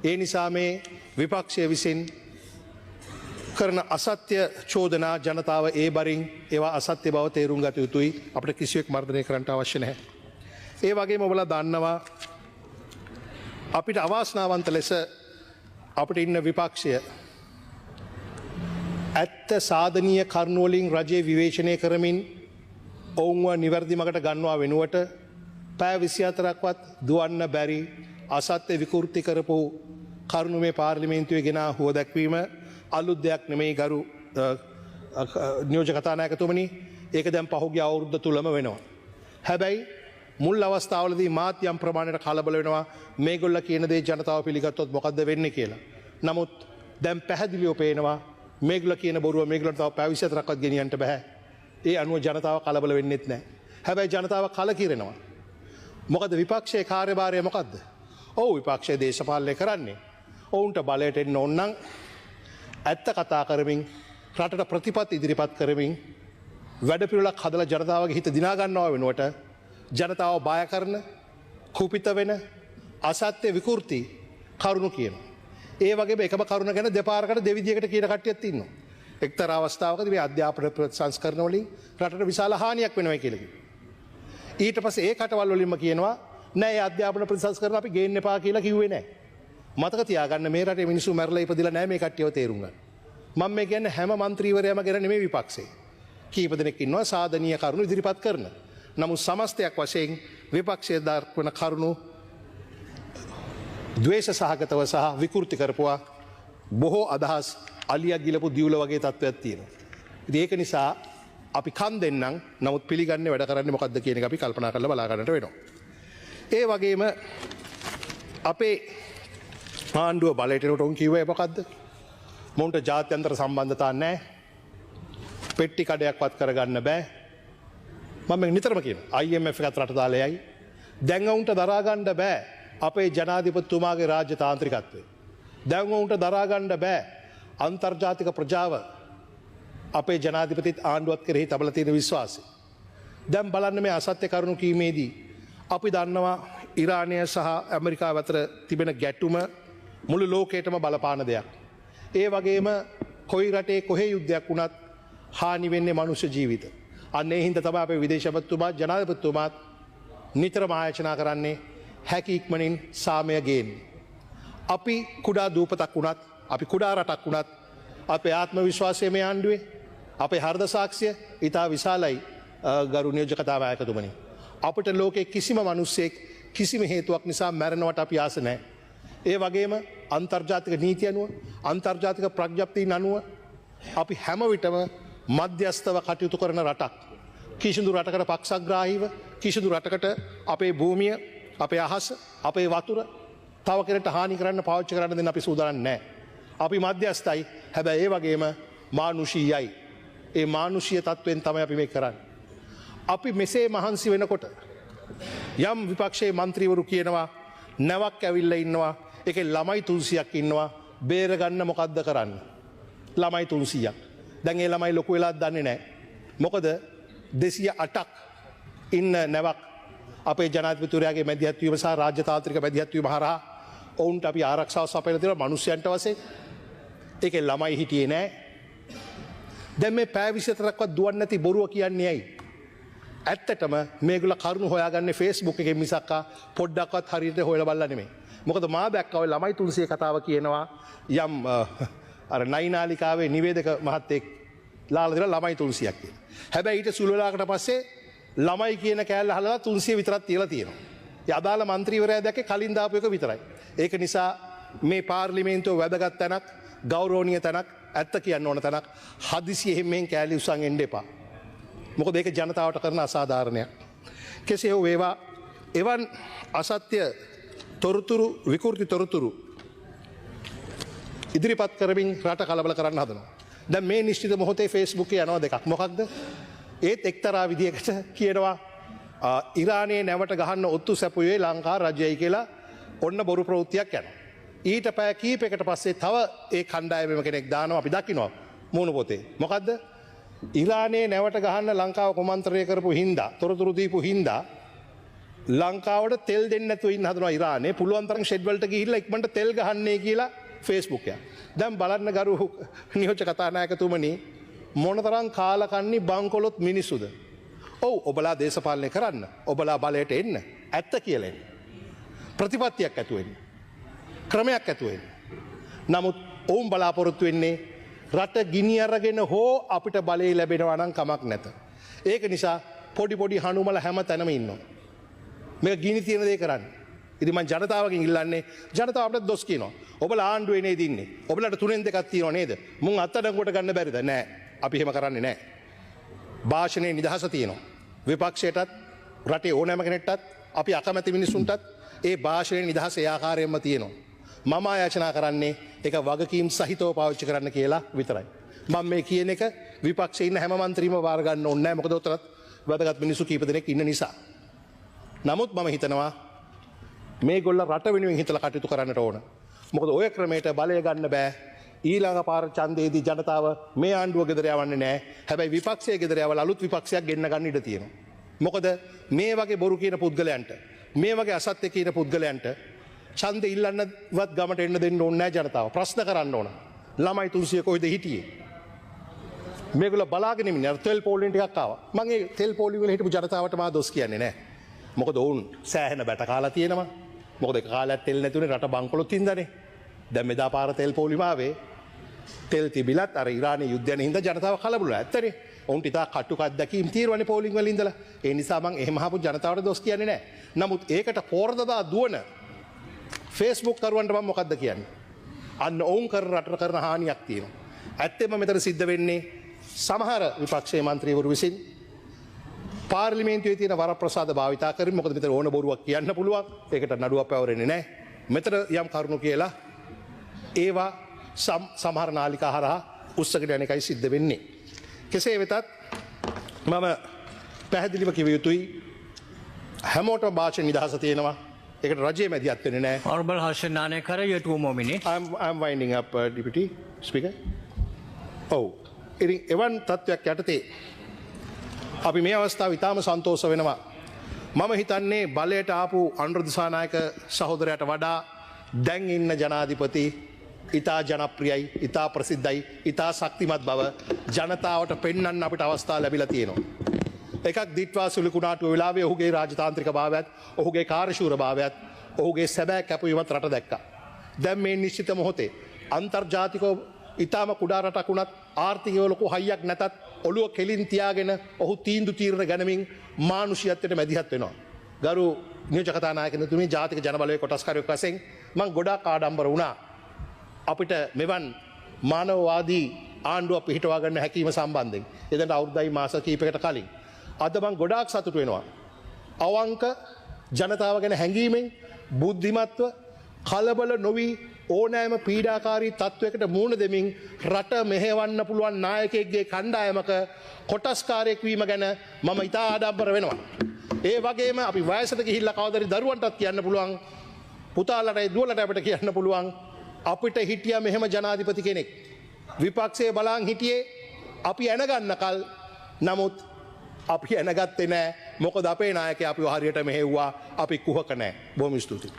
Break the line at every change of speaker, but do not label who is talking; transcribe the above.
ඒ නිසා මේ විපක්ෂය විසින් කරන අසත්‍ය චෝදනා ජනතාව ඒ බරින් ඒවා අසත්‍ය බව තේරුම් ගත යුතුයි. අපිට කිසිවෙක් මර්ධනය කරන්නට අවශ්‍ය නැහැ. ඒ වගේම ඔබලා දන්නවා අපිට අවාසනාවන්ත ලෙස අපිට ඉන්න විපක්ෂය ඇත්ත සාධනීය කරුණු වලින් රජය විවේචනය කරමින් ඔවුන්ව නිවැරදි මගට ගන්නවා වෙනුවට පැය 24ක්වත් දුවන්න බැරි අසත්‍ය විකෘති කරපු කරුණු මේ පාර්ලිමේන්තුවේ ගෙන හුව දැක්වීම අලුත් දෙයක් නෙමෙයි ගරු නියෝජ්‍ය කතානායකතුමනි. ඒක දැන් පහුගිය අවුරුද්ද තුලම වෙනවා. හැබැයි මුල් අවස්ථාවලදී මාත් යම් ප්‍රමාණයට කලබල වෙනවා මේගොල්ල කියන දේ ජනතාව පිළිගත්තොත් මොකද්ද වෙන්නේ කියලා. නමුත් දැන් පැහැදිලිව පේනවා මේගොල්ල කියන බොරුව මේගොල්ලන්ට තව පැය 24ක්වත් ගෙනියන්න බෑ. ඒ අනුව ජනතාව කලබල වෙන්නෙත් නැහැ. හැබැයි ජනතාව කලකිරෙනවා. මොකද විපක්ෂයේ කාර්යභාරය මොකද්ද? ඔව් විපක්ෂයේ දේශපාලනය කරන්නේ. ඔවුන්ට බලයට එන්න ඕන නම් ඇත්ත කතා කරමින් රටට ප්‍රතිපත්ති ඉදිරිපත් කරමින් වැඩපිළිවෙලක් හදලා ජනතාවගේ හිත දිනා ගන්නවා වෙනුවට ජනතාව බය කරන කුපිත වෙන අසත්‍ය විකෘති කරුණු කියනවා. ඒ වගේම එකම කරුණ ගැන දෙපාරකට දෙවිදියකට කියන කට්ටියක් ඉන්නවා. එක්තරා අවස්ථාවකදී මේ අධ්‍යාපන ප්‍රතිසංස්කරණ වලින් රටට විශාල හානියක් වෙනවා කියලා කිව්වා. ඊට පස්සේ ඒ කටවල් වලින්ම කියනවා නෑ ඒ අධ්‍යාපන ප්‍රතිසංස්කරණ අපි ගේන්න එපා කියලා කිව්වේ නෑ. මතක තියාගන්න මේ රටේ මිනිස්සු මැරලා ඉපදිලා නෑ මේ කට්ටියව තේරුම් ගන්න. මම මේ කියන්නේ හැම മന്ത്രിවරයාම ගැන නෙමෙයි විපක්ෂේ. කීප දෙනෙක් ඉන්නවා සාධනීය කරුණු ඉදිරිපත් කරන. නමුත් සමස්තයක් වශයෙන් විපක්ෂයේ දක්වන කරුණු ද්වේෂ සහගතව සහ විකෘති කරපුවා බොහෝ අදහස් අලියක් ගිලපු දියුල වගේ තත්ත්වයක් තියෙනවා. ඉතින් ඒක නිසා අපි කන් දෙන්නම් නමුත් පිළිගන්නේ වැඩ කරන්නේ මොකද්ද කියන එක අපි කල්පනා කරලා බලා ගන්නට වෙනවා. ඒ වගේම අපේ ආණ්ඩුව බලයට එනකොට උන් කිව්වේ මොකද්ද? මොන්ට ජාත්‍යන්තර සම්බන්ධතා නැහැ. පෙට්ටි කඩයක්වත් කරගන්න බෑ. මම නිතරම කියනවා IMF එකත් රට දාලා යයි. දැන් උන්ට දරා ගන්න බෑ අපේ ජනාධිපතිතුමාගේ රාජ්‍ය තාන්ත්‍රිකත්වය. දැන් උන්ට දරා ගන්න බෑ අන්තර්ජාතික ප්‍රජාව අපේ ජනාධිපතිත් ආණ්ඩුවත් කෙරෙහි තබලා තියෙන විශ්වාසය. දැන් බලන්න මේ අසත්‍ය කරුණු කීමේදී අපි දන්නවා ඉරානය සහ ඇමරිකාව අතර තිබෙන ගැටුම මුළු ලෝකයටම බලපාන දෙයක්. ඒ වගේම කොයි රටේ කොහේ යුද්ධයක් වුණත් හානි වෙන්නේ මනුෂ්‍ය ජීවිත. අන්න ඒ හින්දා තමයි අපේ විදේශ මන්ත්‍රීතුමා ජනාධිපතිතුමාත් නිතරම ආයෝජනා කරන්නේ හැකි ඉක්මනින් සාමය ගේන්න. අපි කුඩා දූපතක් වුණත් අපි කුඩා රටක් වුණත් අපේ ආත්ම විශ්වාසය මේ ආණ්ඩුවේ අපේ හෘද සාක්ෂිය ඉතා විශාලයි ගරු නියෝජ්‍ය කතානායකතුමනි. අපිට ලෝකේ කිසිම මිනිසෙක් කිසිම හේතුවක් නිසා මැරෙනවට අපි ආස නැහැ. ඒ වගේම අන්තර්ජාතික නීති අනුව අන්තර්ජාතික ප්‍රඥප්තියන් අනුව අපි හැම විටම මධ්‍යස්ථව කටයුතු කරන රටක්. කිසිදු රටකට පක්ෂග්‍රාහීව කිසිදු රටකට අපේ භූමිය අපේ අහස අපේ වතුර තව කෙනෙක්ට හානි කරන්න පාවිච්චි කරන්න දෙන්න අපි සූදානම් නැහැ. අපි මධ්‍යස්ථයි. හැබැයි ඒ වගේම මානුෂීයයි. ඒ මානුෂීය තත්වයෙන් තමයි අපි මේක කරන්නේ. අපි මෙසේ මහන්සි වෙනකොට යම් විපක්ෂයේ മന്ത്രിවරු කියනවා නැවක් ඇවිල්ලා ඉන්නවා ඒකේ ළමයි 300ක් ඉන්නවා බේරගන්න මොකද්ද කරන්න? ළමයි 300ක්. දැන් ඒ ළමයි ලොකු වෙලාවක් දන්නේ නැහැ. මොකද 208ක් ඉන්න නැවක් අපේ ජනාධිපතිවරයාගේ මැදිහත් වීම සහ රාජ්‍ය තාන්ත්‍රික මැදිහත් වීම හරහා ඔවුන්ට අපි ආරක්ෂාව සපයලා දෙනවා මිනිස්යන්ට වශයෙන්. ඒකේ ළමයි හිටියේ නැහැ. දැන් මේ පැය 24ක්වත් දුවන්නේ නැති බොරුව කියන්නේ ඇයි? ඇත්තටම මේගොල්ල කරුණු හොයාගන්නේ Facebook එකෙන් මිසක් පොඩ්ඩක්වත් හරියට හොයලා බලලා නෙමෙයි. මොකද මා දැක්කා ඔය ළමයි 300 කතාව කියනවා යම් අර නයිනාලිකාවේ නිවේදක මහත්තයෙක් ලාලා දෙන ළමයි 300ක් කියලා. හැබැයි ඊට සුළු වෙලාවකට පස්සේ ළමයි කියන කෑල්ල අහලා 300 විතරක් තියලා තියෙනවා. ඒ අදාළ മന്ത്രിවරයා දැක්කේ කලින් දාපු එක විතරයි. ඒක නිසා මේ පාර්ලිමේන්තුව වැදගත් තැනක්, ගෞරවනීය තැනක්, ඇත්ත කියන්න ඕන තැනක්. හදිසියෙ හැමෙන් කෑලි උසන් එන්න එපා. මොකද ඒක ජනතාවට කරන අසාධාරණයක්. කෙසේ හෝ වේවා එවන් අසත්‍ය තොරතුරු විකෘති තොරතුරු ඉදිරිපත් කරමින් රට කලබල කරන්න හදනවා. දැන් මේ නිශ්චිත මොහොතේ Facebook එකේ යනවා දෙකක්. මොකක්ද? ඒත් එක්තරා විදියකට කියනවා ඉරානයේ නැවට ගහන්න ඔත්තු සැපුවේ ලංකා රජයයි කියලා ඔන්න බොරු ප්‍රවෘත්තියක් යනවා. ඊට පැය කීපයකට පස්සේ තව ඒ කණ්ඩායමේම කෙනෙක් දානවා අපි දකිනවා මූණ පොතේ. මොකද්ද? ඉරානයේ නැවට ගහන්න ලංකාව කුමන්ත්‍රණය කරපු හින්දා තොරතුරු දීපු හින්දා ලංකාවට තෙල් දෙන්න නැතුව ඉන්න හදනවා ඉරානේ පුළුවන් තරම් ෂෙඩ් වලට ගිහිල්ලා ඉක්මනට තෙල් ගහන්නේ කියලා Facebook එක. දැන් බලන්න ගරු නියෝජ්‍ය කතානායකතුමනි මොනතරම් කාලකන්ණි බංකොලොත් මිනිසුද. ඔව් ඔබලා දේශපාලනය කරන්න. ඔබලා බලයට එන්න. ඇත්ත කියලා එන්න. ප්‍රතිපත්තියක් ඇතුව එන්න. ක්‍රමයක් ඇතුව එන්න. නමුත් ඔවුන් බලාපොරොත්තු වෙන්නේ රට ගිනි අරගෙන හෝ අපිට බලය ලැබෙනවා නම් කමක් නැත. ඒක නිසා පොඩි පොඩි හනුමල හැම තැනම ඉන්නවා. මේක ගිනි තියෙන දේ කරන්න. ඉතින් මම ජනතාවගෙන් ඉල්ලන්නේ ජනතාව අපිට දොස් කියනවා. ඔබලා ආණ්ඩුවේ නේද ඉන්නේ. ඔබලාට තුනෙන් දෙකක් තියෙනව නේද? මුන් අත්අඩංගුවට ගන්න බැරිද? නෑ. අපි එහෙම කරන්නේ නෑ. භාෂණයේ නිදහස තියෙනවා. විපක්ෂයටත් රටේ ඕනෑම කෙනෙක්ටත් අපි අකමැති මිනිස්සුන්ටත් ඒ භාෂණයේ නිදහස ඒ ආකාරයෙන්ම තියෙනවා. මම ආයාචනා කරන්නේ ඒක වගකීම් සහිතව පාවිච්චි කරන්න කියලා විතරයි. මම මේ කියන එක විපක්ෂයේ ඉන්න හැම മന്ത്രിම වාර ගන්න ඕනේ නැහැ. මොකද උතරත් වැදගත් මිනිස්සු කීප දෙනෙක් ඉන්න නිසා. නමුත් මම හිතනවා මේගොල්ල රට වෙනුවෙන් හිතලා කටයුතු කරන්නට ඕන. මොකද ඔය ක්‍රමයට බලය ගන්න බෑ. ඊළඟ පාර ඡන්දයේදී ජනතාව මේ ආණ්ඩුව ගෙදර යවන්නේ නැහැ. හැබැයි විපක්ෂයේ ගෙදර යවලා අලුත් විපක්ෂයක් ගෙන්න ගන්න ඉඩ තියෙනවා. මොකද මේ වගේ බොරු කියන පුද්ගලයන්ට මේ වගේ අසත්‍ය කියන පුද්ගලයන්ට ඡන්ද ඉල්ලන්නවත් ගමට එන්න දෙන්න ඕනේ නැහැ ජනතාව. ප්‍රශ්න කරන්න ඕන. ළමයි 300 කොයිද හිටියේ? මේගොල්ල බලාගෙන ඉන්නේ. තෙල් පොලින් ටිකක් ආවා. මම ඒ තෙල් පොලි වල හිටපු ජනතාවට මා දොස් කියන්නේ නැහැ. මොකද ඔවුන් සෑහෙන බැට කාලා තියෙනවා. මොකද කාලයක් තෙල් නැතුනේ රට බංකොලොත් හින්දානේ. දැන් මෙදා පාර තෙල් පොලිම ආවේ. තෙල් තිබිලත් අර ඉරානයේ යුද්ධයෙන් හින්දා ජනතාව කලබල ඇත්තනේ. ඔවුන්ට ඉතා කටුක අත්දැකීම් තියෙනවනේ පොලිං වල ඉඳලා. ඒ නිසා මම එහෙම අහපු ජනතාවට දොස් කියන්නේ නැහැ. නමුත් ඒකට පෝරදදා දුවන Facebook කරුවන්ට මම මොකද්ද කියන්නේ? අන්න ඔවුන් රටට කරන හානියක් තියෙනවා. ඇත්තෙම මෙතන සිද්ධ වෙන්නේ සමහර විපක්ෂයේ മന്ത്രിවරු විසින් පාර්ලිමේන්තුවේ තියෙන වරප්‍රසාද භාවිතා කරමින් මොකද මෙතන ඕන බොරුවක් කියන්න පුළුවන්. ඒකට නඩුවක් පැවරෙන්නේ නැහැ. මෙතන යම් කරුණු කියලා ඒවා සමහර නාලිකා හරහා උස්සගෙන යන එකයි සිද්ධ වෙන්නේ. කෙසේ වෙතත් මම පැහැදිලිව කිව යුතුයි හැමෝටම භාෂා නිදහස තියෙනවා. ඒකට රජයේ මැදිහත් වෙන්නේ නැහැ.
Honorable Harshan Nanekara, you have 2 more minutes.
I'm winding up, Deputy Speaker. ඔව්. ඉතින් එවන් තත්ත්වයක් යටතේ අපි මේ අවස්ථාව ඉතාම සන්තෝෂ වෙනවා. මම හිතන්නේ බලයට ආපු අනුර දිසානායක සහෝදරයාට වඩා දැන් ඉන්න ජනාධිපති ඉතා ජනප්‍රියයි, ඉතා ප්‍රසිද්ධයි, ඉතා ශක්තිමත් බව ජනතාවට පෙන්වන්න අපිට අවස්ථාව ලැබිලා තියෙනවා. එකක් දිට්වා සුළුකුණාටුව වෙලාවේ ඔහුගේ රාජතාන්ත්‍රික භාවයත්, ඔහුගේ කාර්යශූර භාවයත්, ඔහුගේ සැබෑ කැපවීමත් රට දැක්කා. දැන් මේ නිශ්චිත මොහොතේ අන්තර්ජාතිකව ඉතාම කුඩා රටක් වුණත් ආර්ථිකව ලොකු හයියක් නැතත් ඔළුව කෙලින් තියාගෙන ඔහු තීන්දුව ගනිමින් මානුෂිකත්වයට මැදිහත් වෙනවා. ගරු නියෝජ්‍ය කතානායකතුමනි, ජාතික ජනබලයේ කොටස්කාරයෙක් වශයෙන් මම ගොඩාක් ආඩම්බර වුණා අපිට මෙවන් මානවවාදී ආණ්ඩුවක් පිහිටවා ගන්න හැකීම සම්බන්ධයෙන්. එදට අවුරුද්දයි මාස කිහිපයකට කලින්. අද මම ගොඩාක් සතුටු වෙනවා. අවංක ජනතාව ගැන හැඟීමෙන් බුද්ධිමත්ව කලබල නොවි ඕනෑම පීඩාකාරී තත්ත්වයකට මුහුණ දෙමින් රට මෙහෙවන්න පුළුවන් නායකයෙක්ගේ කණ්ඩායමක කොටස්කාරයෙක් වීම ගැන මම ඉතා ආඩම්බර වෙනවා. ඒ වගේම අපි වයසට ගිහිල්ලා කවදාරි දරුවන්ටත් කියන්න පුළුවන්, පුතාලට දුවලට අපිට කියන්න පුළුවන් අපිට හිටියා මෙහෙම ජනාධිපති කෙනෙක්. විපක්ෂයේ බලන් හිටියේ අපි ඇනගන්නකල්. නමුත් අපි ඇනගත්තේ නැහැ. මොකද අපේ නායකයා අපිව හරියට මෙහෙව්වා. අපි කුහක නැහැ. බොහොම ස්තුතියි.